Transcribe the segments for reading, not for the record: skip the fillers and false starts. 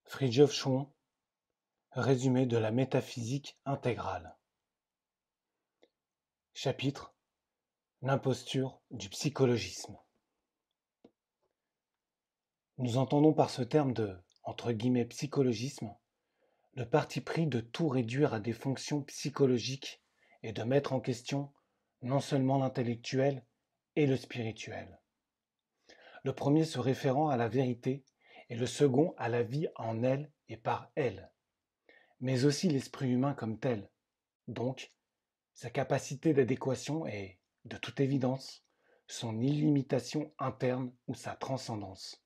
Fridtjof Schuon, résumé de la métaphysique intégrale. Chapitre: L'imposture du psychologisme. Nous entendons par ce terme de « psychologisme » le parti pris de tout réduire à des fonctions psychologiques et de mettre en question non seulement l'intellectuel et le spirituel. Le premier se référant à la vérité et le second à la vie en elle et par elle, mais aussi l'esprit humain comme tel, donc sa capacité d'adéquation et, de toute évidence, son illimitation interne ou sa transcendance.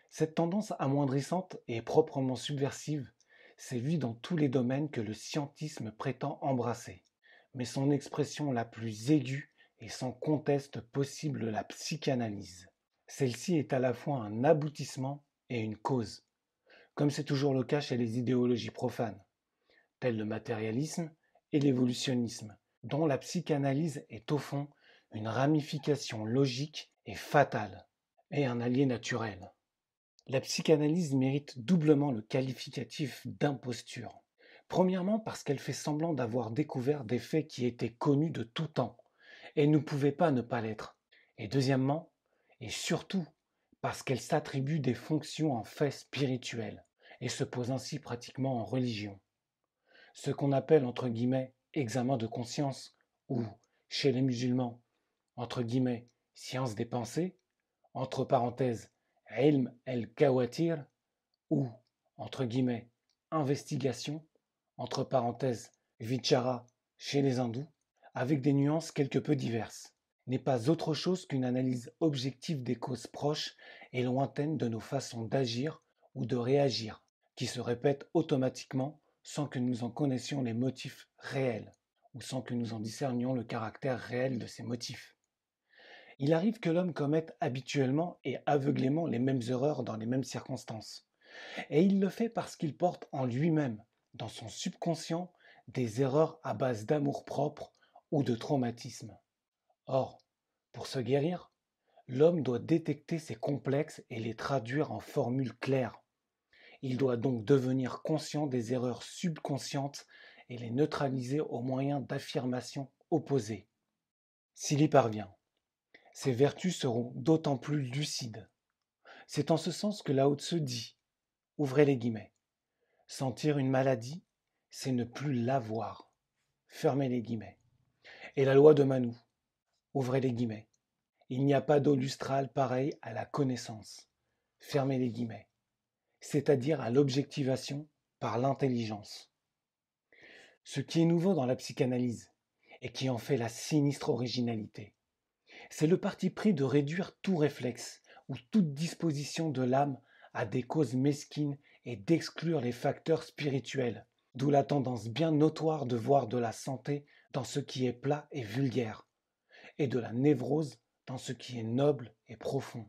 Cette tendance amoindrissante et proprement subversive s'est vue dans tous les domaines que le scientisme prétend embrasser, mais son expression la plus aiguë est sans conteste possible la psychanalyse. Celle-ci est à la fois un aboutissement et une cause, comme c'est toujours le cas chez les idéologies profanes, telles le matérialisme et l'évolutionnisme, dont la psychanalyse est au fond une ramification logique et fatale, et un allié naturel. La psychanalyse mérite doublement le qualificatif d'imposture. Premièrement parce qu'elle fait semblant d'avoir découvert des faits qui étaient connus de tout temps, et ne pouvaient pas ne pas l'être. Et deuxièmement, et surtout, parce qu'elle s'attribue des fonctions en fait spirituels, et se pose ainsi pratiquement en religion. Ce qu'on appelle entre guillemets examen de conscience, ou, chez les musulmans, entre guillemets science des pensées, entre parenthèses ilm el-kawatir, ou, entre guillemets investigation, entre parenthèses vichara chez les hindous, avec des nuances quelque peu diverses, n'est pas autre chose qu'une analyse objective des causes proches et lointaines de nos façons d'agir ou de réagir, qui se répètent automatiquement sans que nous en connaissions les motifs réels, ou sans que nous en discernions le caractère réel de ces motifs. Il arrive que l'homme commette habituellement et aveuglément les mêmes erreurs dans les mêmes circonstances, et il le fait parce qu'il porte en lui-même, dans son subconscient, des erreurs à base d'amour-propre ou de traumatisme. Or, pour se guérir, l'homme doit détecter ces complexes et les traduire en formules claires. Il doit donc devenir conscient des erreurs subconscientes et les neutraliser au moyen d'affirmations opposées. S'il y parvient, ses vertus seront d'autant plus lucides. C'est en ce sens que Lao Tse dit, ouvrez les guillemets, sentir une maladie, c'est ne plus l'avoir, fermez les guillemets. Et la loi de Manu, ouvrez les guillemets, il n'y a pas d'eau lustrale pareille à la connaissance, fermez les guillemets, c'est-à-dire à l'objectivation par l'intelligence. Ce qui est nouveau dans la psychanalyse, et qui en fait la sinistre originalité, c'est le parti pris de réduire tout réflexe ou toute disposition de l'âme à des causes mesquines et d'exclure les facteurs spirituels, d'où la tendance bien notoire de voir de la santé dans ce qui est plat et vulgaire, et de la névrose dans ce qui est noble et profond.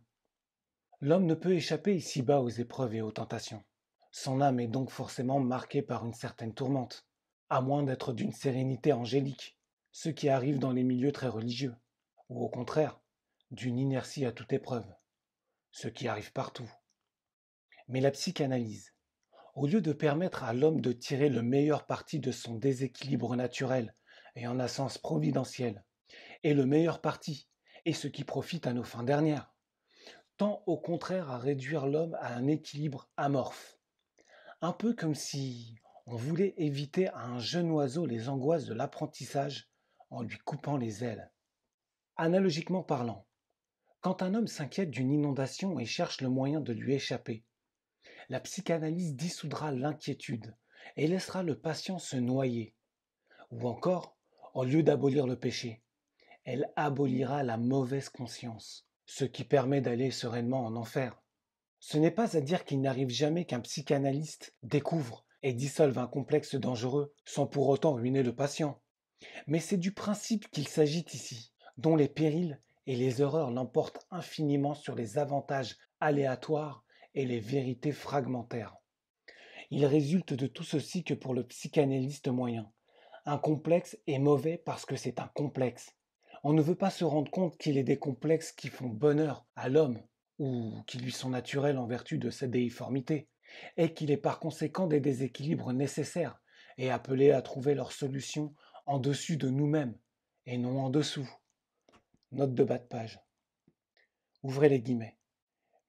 L'homme ne peut échapper ici-bas aux épreuves et aux tentations. Son âme est donc forcément marquée par une certaine tourmente, à moins d'être d'une sérénité angélique, ce qui arrive dans les milieux très religieux, ou au contraire, d'une inertie à toute épreuve, ce qui arrive partout. Mais la psychanalyse, au lieu de permettre à l'homme de tirer le meilleur parti de son déséquilibre naturel et en un sens providentiel, et le meilleur parti, et ce qui profite à nos fins dernières, tend au contraire à réduire l'homme à un équilibre amorphe, un peu comme si on voulait éviter à un jeune oiseau les angoisses de l'apprentissage en lui coupant les ailes. Analogiquement parlant, quand un homme s'inquiète d'une inondation et cherche le moyen de lui échapper, la psychanalyse dissoudra l'inquiétude et laissera le patient se noyer. Ou encore, au lieu d'abolir le péché, elle abolira la mauvaise conscience, ce qui permet d'aller sereinement en enfer. Ce n'est pas à dire qu'il n'arrive jamais qu'un psychanalyste découvre et dissolve un complexe dangereux sans pour autant ruiner le patient. Mais c'est du principe qu'il s'agit ici, dont les périls et les erreurs l'emportent infiniment sur les avantages aléatoires et les vérités fragmentaires. Il résulte de tout ceci que pour le psychanalyste moyen, un complexe est mauvais parce que c'est un complexe. On ne veut pas se rendre compte qu'il est des complexes qui font bonheur à l'homme, ou qui lui sont naturels en vertu de sa déiformité, et qu'il est par conséquent des déséquilibres nécessaires et appelés à trouver leur solution en dessus de nous-mêmes et non en dessous. Note de bas de page. Ouvrez les guillemets.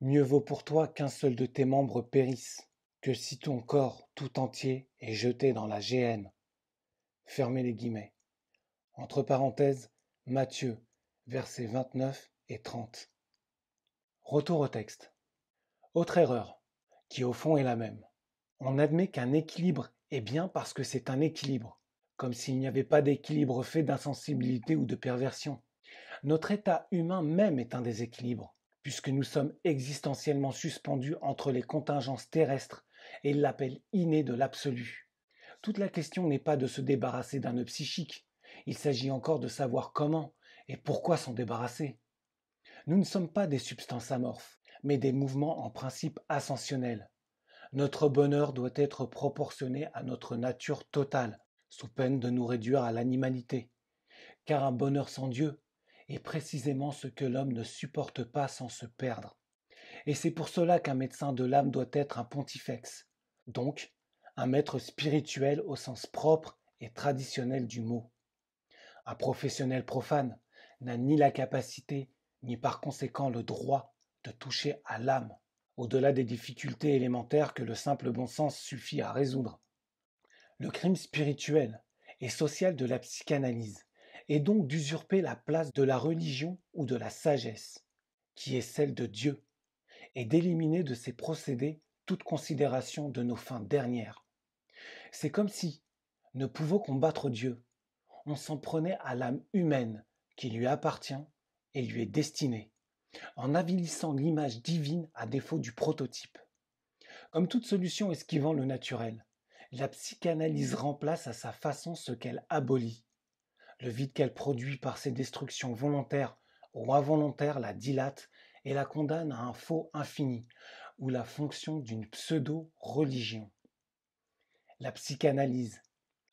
Mieux vaut pour toi qu'un seul de tes membres périsse, que si ton corps tout entier est jeté dans la géhenne. Fermez les guillemets. Entre parenthèses, Matthieu, versets 29 et 30. Retour au texte. Autre erreur, qui au fond est la même. On admet qu'un équilibre est bien parce que c'est un équilibre, comme s'il n'y avait pas d'équilibre fait d'insensibilité ou de perversion. Notre état humain même est un déséquilibre, puisque nous sommes existentiellement suspendus entre les contingences terrestres et l'appel inné de l'absolu. Toute la question n'est pas de se débarrasser d'un nœud psychique, il s'agit encore de savoir comment et pourquoi s'en débarrasser. Nous ne sommes pas des substances amorphes, mais des mouvements en principe ascensionnels. Notre bonheur doit être proportionné à notre nature totale, sous peine de nous réduire à l'animalité. Car un bonheur sans Dieu est précisément ce que l'homme ne supporte pas sans se perdre. Et c'est pour cela qu'un médecin de l'âme doit être un pontifex, donc un maître spirituel au sens propre et traditionnel du mot. Un professionnel profane n'a ni la capacité, ni par conséquent le droit de toucher à l'âme, au-delà des difficultés élémentaires que le simple bon sens suffit à résoudre. Le crime spirituel et social de la psychanalyse est donc d'usurper la place de la religion ou de la sagesse, qui est celle de Dieu, et d'éliminer de ces procédés toute considération de nos fins dernières. C'est comme si, ne pouvant combattre Dieu, on s'en prenait à l'âme humaine qui lui appartient et lui est destinée, en avilissant l'image divine à défaut du prototype. Comme toute solution esquivant le naturel, la psychanalyse remplace à sa façon ce qu'elle abolit. Le vide qu'elle produit par ses destructions volontaires ou involontaires la dilate et la condamne à un faux infini ou la fonction d'une pseudo-religion. La psychanalyse,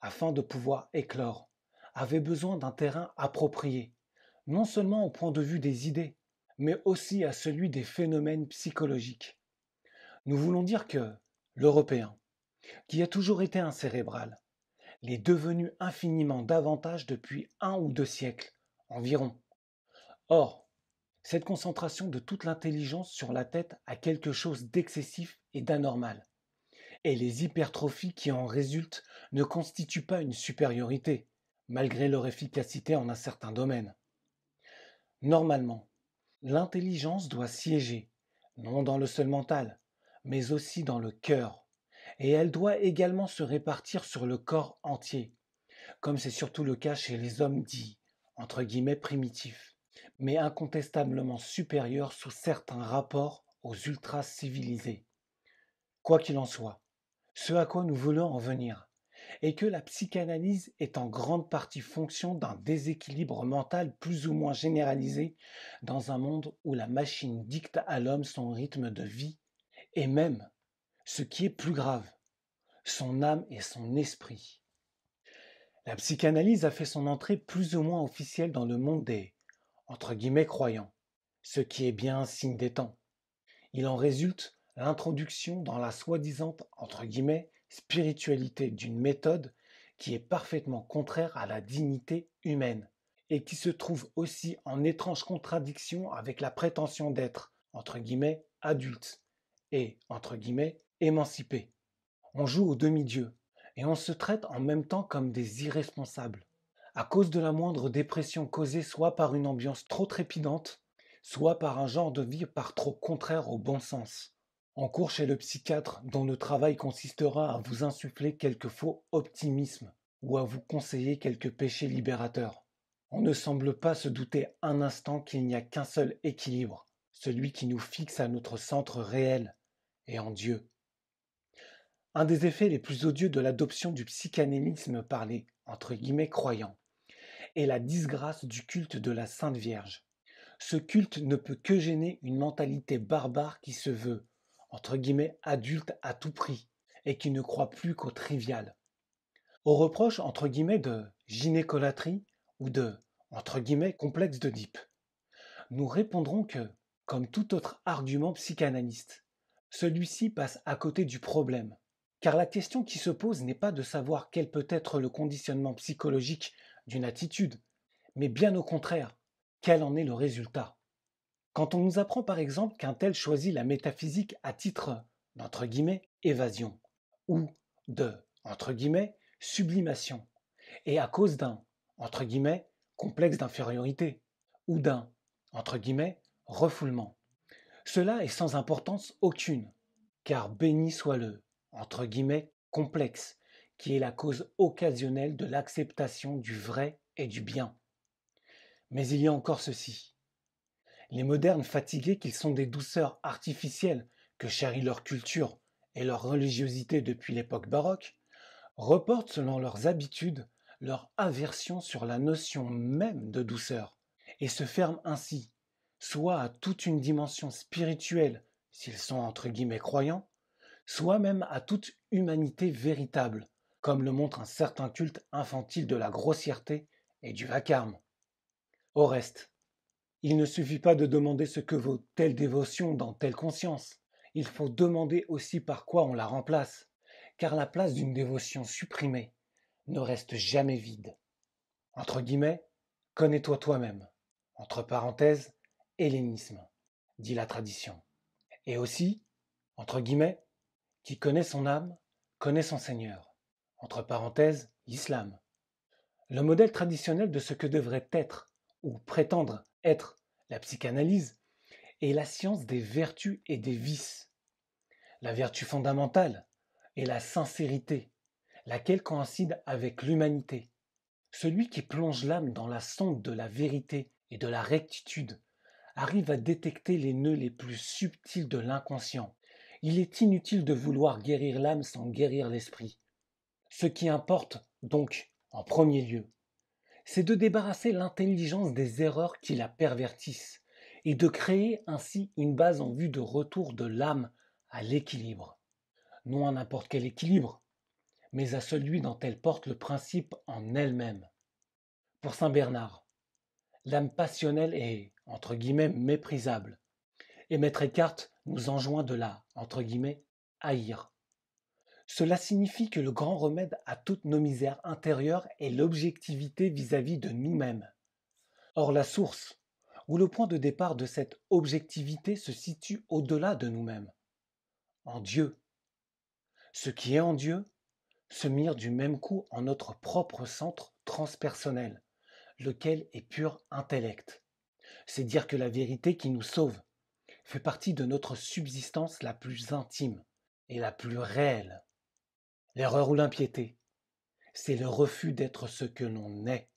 afin de pouvoir éclore, avait besoin d'un terrain approprié, non seulement au point de vue des idées, mais aussi à celui des phénomènes psychologiques. Nous voulons dire que l'Européen, qui a toujours été un cérébral, l'est devenu infiniment davantage depuis 1 ou 2 siècles environ. Or, cette concentration de toute l'intelligence sur la tête a quelque chose d'excessif et d'anormal, et les hypertrophies qui en résultent ne constituent pas une supériorité, malgré leur efficacité en un certain domaine. Normalement, l'intelligence doit siéger, non dans le seul mental, mais aussi dans le cœur, et elle doit également se répartir sur le corps entier, comme c'est surtout le cas chez les hommes dits, entre guillemets, primitifs, mais incontestablement supérieurs sous certains rapports aux ultra-civilisés. Quoi qu'il en soit, ce à quoi nous voulons en venir est que la psychanalyse est en grande partie fonction d'un déséquilibre mental plus ou moins généralisé dans un monde où la machine dicte à l'homme son rythme de vie et même, ce qui est plus grave, son âme et son esprit. La psychanalyse a fait son entrée plus ou moins officielle dans le monde des entre guillemets croyants, ce qui est bien un signe des temps. Il en résulte l'introduction dans la soi-disant entre guillemets spiritualité d'une méthode qui est parfaitement contraire à la dignité humaine et qui se trouve aussi en étrange contradiction avec la prétention d'être entre guillemets adulte et entre guillemets émancipé. On joue aux demi-dieux et on se traite en même temps comme des irresponsables, à cause de la moindre dépression causée soit par une ambiance trop trépidante, soit par un genre de vie par trop contraire au bon sens. En cours chez le psychiatre dont le travail consistera à vous insuffler quelques faux optimismes ou à vous conseiller quelques péchés libérateurs. On ne semble pas se douter un instant qu'il n'y a qu'un seul équilibre, celui qui nous fixe à notre centre réel et en Dieu. Un des effets les plus odieux de l'adoption du psychanalysme par les entre guillemets croyants est la disgrâce du culte de la Sainte Vierge. Ce culte ne peut que gêner une mentalité barbare qui se veut entre guillemets adulte à tout prix et qui ne croit plus qu'au trivial. Aux reproches entre guillemets de gynécolatrie ou de entre guillemets complexe d'Oedipe, nous répondrons que, comme tout autre argument psychanalyste, celui-ci passe à côté du problème. Car la question qui se pose n'est pas de savoir quel peut être le conditionnement psychologique d'une attitude, mais bien au contraire, quel en est le résultat. Quand on nous apprend par exemple qu'un tel choisit la métaphysique à titre d'entre guillemets évasion ou de entre guillemets sublimation, et à cause d'un entre guillemets complexe d'infériorité ou d'un entre guillemets refoulement, cela est sans importance aucune, car béni soit le entre guillemets complexe qui est la cause occasionnelle de l'acceptation du vrai et du bien. Mais il y a encore ceci. Les modernes fatigués qu'ils sont des douceurs artificielles que chérit leur culture et leur religiosité depuis l'époque baroque, reportent selon leurs habitudes leur aversion sur la notion même de douceur et se ferment ainsi soit à toute une dimension spirituelle s'ils sont entre guillemets croyants, soit même à toute humanité véritable, comme le montre un certain culte infantile de la grossièreté et du vacarme. Au reste, il ne suffit pas de demander ce que vaut telle dévotion dans telle conscience. Il faut demander aussi par quoi on la remplace, car la place d'une dévotion supprimée ne reste jamais vide. Entre guillemets, connais-toi toi-même. Entre parenthèses, hellénisme, dit la tradition. Et aussi, entre guillemets, qui connaît son âme, connaît son Seigneur. Entre parenthèses, l'islam. Le modèle traditionnel de ce que devrait être, ou prétendre être, la psychanalyse, est la science des vertus et des vices. La vertu fondamentale est la sincérité, laquelle coïncide avec l'humanité. Celui qui plonge l'âme dans la sonde de la vérité et de la rectitude arrive à détecter les nœuds les plus subtils de l'inconscient. Il est inutile de vouloir guérir l'âme sans guérir l'esprit. Ce qui importe, donc, en premier lieu, c'est de débarrasser l'intelligence des erreurs qui la pervertissent et de créer ainsi une base en vue de retour de l'âme à l'équilibre. Non à n'importe quel équilibre, mais à celui dont elle porte le principe en elle-même. Pour saint Bernard, l'âme passionnelle est, entre guillemets, méprisable, et maître Eckhart nous enjoint de la, entre guillemets, haïr. Cela signifie que le grand remède à toutes nos misères intérieures est l'objectivité vis-à-vis de nous-mêmes. Or la source, ou le point de départ de cette objectivité se situe au-delà de nous-mêmes, en Dieu. Ce qui est en Dieu se mire du même coup en notre propre centre transpersonnel, lequel est pur intellect. C'est dire que la vérité qui nous sauve fait partie de notre subsistance la plus intime et la plus réelle. L'erreur ou l'impiété, c'est le refus d'être ce que l'on est.